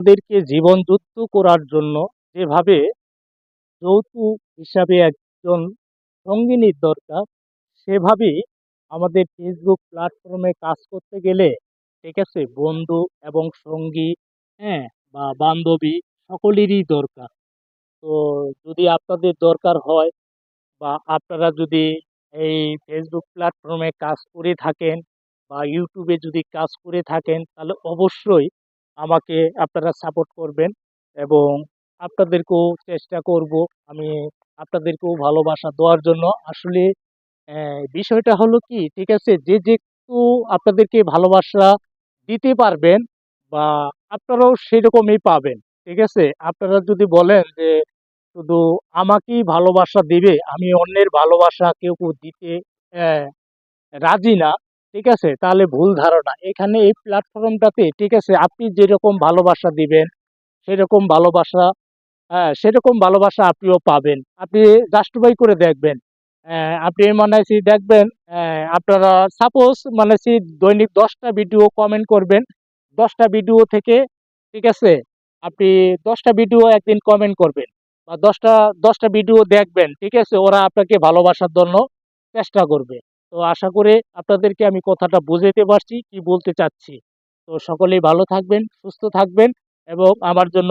তাদেরকে জীবনযুদ্ধ করার জন্য যেভাবে যৌতুক হিসাবে একজন সঙ্গিনীর দরকার, সেভাবেই আমাদের ফেসবুক প্ল্যাটফর্মে কাজ করতে গেলে, ঠিক আছে? বন্ধু এবং সঙ্গী, হ্যাঁ? বা বান্ধবী সকলেরই দরকার। তো যদি আপনাদের দরকার হয় বা আপনারা যদি এই ফেসবুক প্ল্যাটফর্মে কাজ করে থাকেন বা ইউটিউবে যদি কাজ করে থাকেন, তাহলে অবশ্যই আমাকে আপনারা সাপোর্ট করবেন এবং আপনাদেরকেও চেষ্টা করব আমি আপনাদেরকেও ভালোবাসা দেওয়ার জন্য। আসলে বিষয়টা হলো কি, ঠিক আছে? যে একটু আপনাদেরকে ভালোবাসা দিতে পারবেন বা আপনারাও সেরকমই পাবেন। ঠিক আছে? আপনারা যদি বলেন যে শুধু আমাকেই ভালোবাসা দিবে, আমি অন্যের ভালোবাসা কেউ দিতে অ্যা রাজি না, ঠিক আছে? তাহলে ভুল ধারণা। এখানে এই প্ল্যাটফর্মটাতে, ঠিক আছে, আপনি যেরকম ভালোবাসা দিবেন, সেরকম ভালোবাসা, সেরকম ভালোবাসা আপনিও পাবেন। আপনি জাস্টিফাই করে দেখবেন। আপনি মানে দেখবেন, আপনারা সাপোজ মানে দৈনিক ১০ টা ভিডিও কমেন্ট করবেন। ১০ টা ভিডিও থেকে, ঠিক আছে? আপনি ১০ টা ভিডিও একদিন কমেন্ট করবেন বা ১০ টা ভিডিও দেখবেন, ঠিক আছে? ওরা আপনাকে ভালোবাসার জন্য চেষ্টা করবে। তো আশা করি আপনাদেরকে আমি কথাটা বুঝাইতে পারছি, কি বলতে চাচ্ছি। তো সকলেই ভালো থাকবেন, সুস্থ থাকবেন এবং আমার জন্য